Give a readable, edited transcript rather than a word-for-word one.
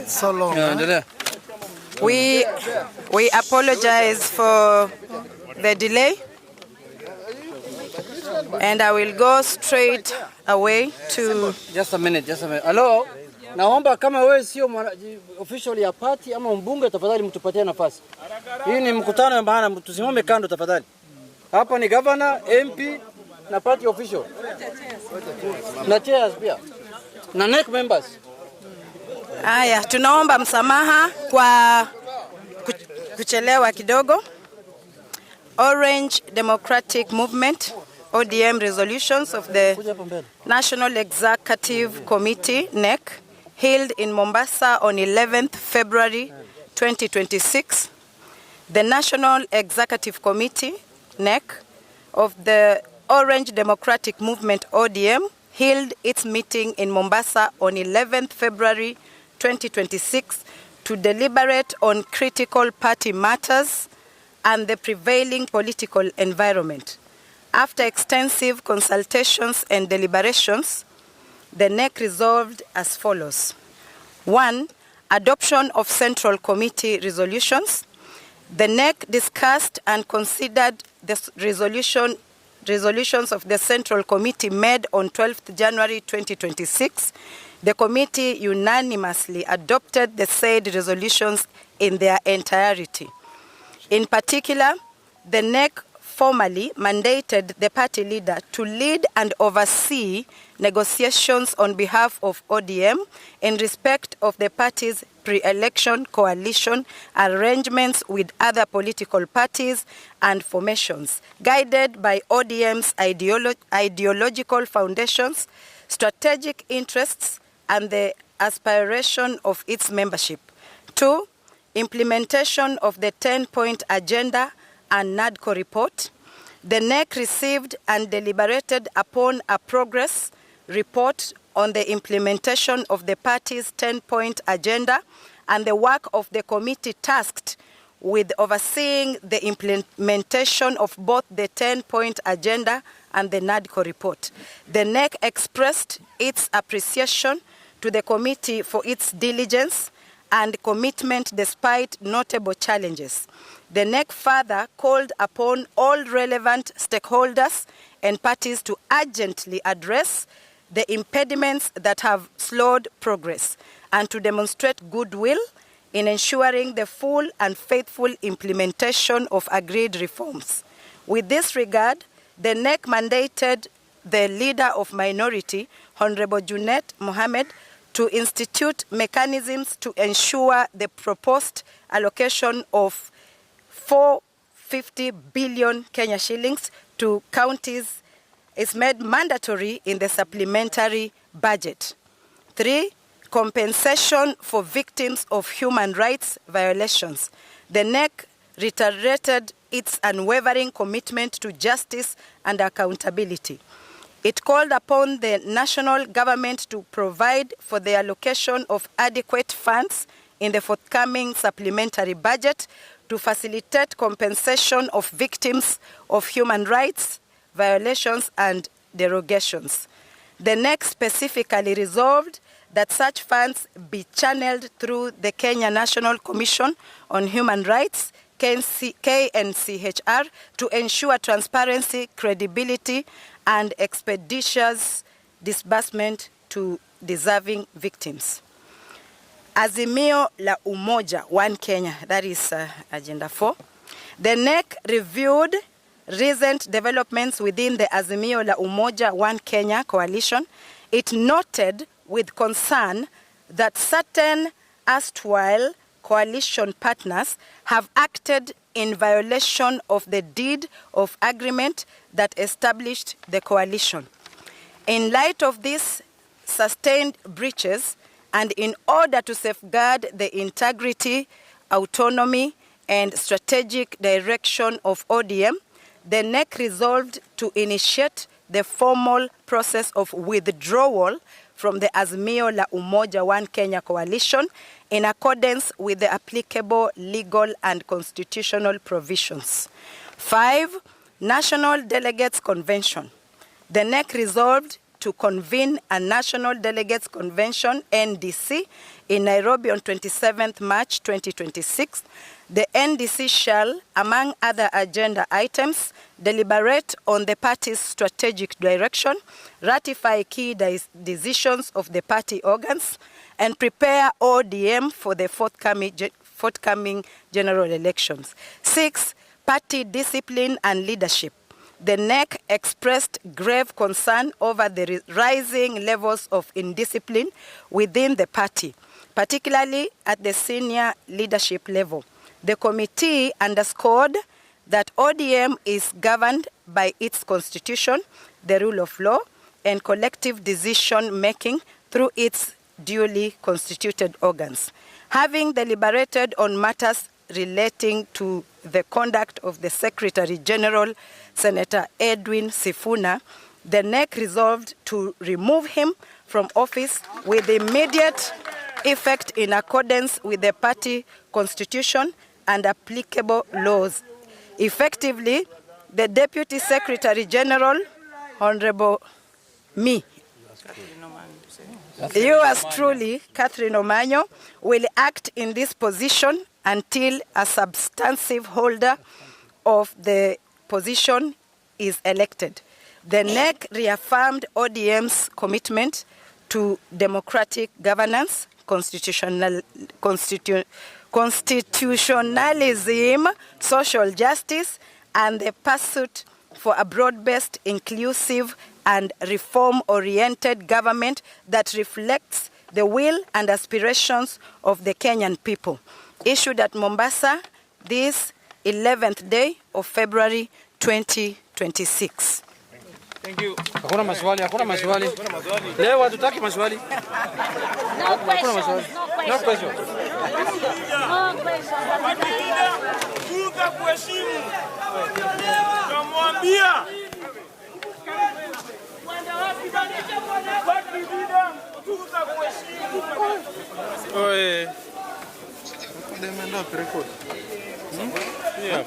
So long. We apologize for the delay, and I will go straight away to... Just a minute. Hello? Naomba kama wewe sio official ya party ama mbunge, tafadhali mtupatie nafasi. Hii ni mkutano ya maana, tusimame kando tafadhali. Hapa ni governor, MP na party official. Na chairs pia. Na NEC members. Aya, tunaomba msamaha kwa kuchelewa kidogo. Orange Democratic Movement, ODM resolutions of the National Executive Committee, NEC, held in Mombasa on 11th February 2026. The National Executive Committee, NEC, of the Orange Democratic Movement, ODM, held its meeting in Mombasa on 11th February 2026 to deliberate on critical party matters and the prevailing political environment. After extensive consultations and deliberations, the NEC resolved as follows. 1. Adoption of Central Committee resolutions. The NEC discussed and considered the resolutions of the Central Committee made on 12th January 2026. The committee unanimously adopted the said resolutions in their entirety. In particular, the NEC formally mandated the party leader to lead and oversee negotiations on behalf of ODM in respect of the party's pre-election coalition arrangements with other political parties and formations, guided by ODM's ideological foundations, strategic interests, and the aspiration of its membership. 2. Implementation of the 10-point agenda and NADCO report. The NEC received and deliberated upon a progress report on the implementation of the party's 10-point agenda and the work of the committee tasked with overseeing the implementation of both the 10-point agenda and the NADCO report. The NEC expressed its appreciation to the committee for its diligence and commitment despite notable challenges. The NEC further called upon all relevant stakeholders and parties to urgently address the impediments that have slowed progress and to demonstrate goodwill in ensuring the full and faithful implementation of agreed reforms. With this regard, the NEC mandated the Leader of Minority, Honorable Junet Mohammed, to institute mechanisms to ensure the proposed allocation of 450 billion Kenya shillings to counties is made mandatory in the supplementary budget. 3. Compensation for victims of human rights violations. The NEC reiterated its unwavering commitment to justice and accountability. It called upon the national government to provide for the allocation of adequate funds in the forthcoming supplementary budget to facilitate compensation of victims of human rights violations and derogations. The NEC specifically resolved that such funds be channeled through the Kenya National Commission on Human Rights, KNCHR, to ensure transparency, credibility, and expeditious disbursement to deserving victims. Azimio la Umoja, One Kenya, that is Agenda 4. The NEC reviewed recent developments within the Azimio la Umoja, One Kenya coalition. It noted with concern that certain erstwhile coalition partners have acted in violation of the deed of agreement that established the coalition. In light of these sustained breaches, and in order to safeguard the integrity, autonomy, and strategic direction of ODM, the NEC resolved to initiate the formal process of withdrawal from the Azimio la Umoja One Kenya coalition in accordance with the applicable legal and constitutional provisions. 5. National Delegates Convention. The NEC resolved to convene a National Delegates Convention, NDC, in Nairobi on 27th March 2026. The NDC shall, among other agenda items, deliberate on the party's strategic direction, ratify key decisions of the party organs, and prepare ODM for the forthcoming general elections. 6. Party discipline and leadership. The NEC expressed grave concern over the rising levels of indiscipline within the party, particularly at the senior leadership level. The committee underscored that ODM is governed by its constitution, the rule of law, and collective decision-making through its duly constituted organs. Having deliberated on matters relating to the conduct of the Secretary General, Senator Edwin Sifuna, the NEC resolved to remove him from office with immediate effect in accordance with the party constitution and applicable laws. Effectively, the Deputy Secretary General, Honorable me, yours truly, Catherine Omanyo, will act in this position until a substantive holder of the position is elected. The NEC reaffirmed ODM's commitment to democratic governance, constitutionalism, social justice, and the pursuit for a broad-based, inclusive, and reform-oriented government that reflects the will and aspirations of the Kenyan people. Issued at Mombasa this 11th day of February 2026. Thank you. Hakuna maswali, hakuna maswali. Leo hatutaki maswali. No questions. No questions. Tuza kuheshimu. Tunamwambia. Tuza kuheshimu. Oe. Ndio record. Yeah.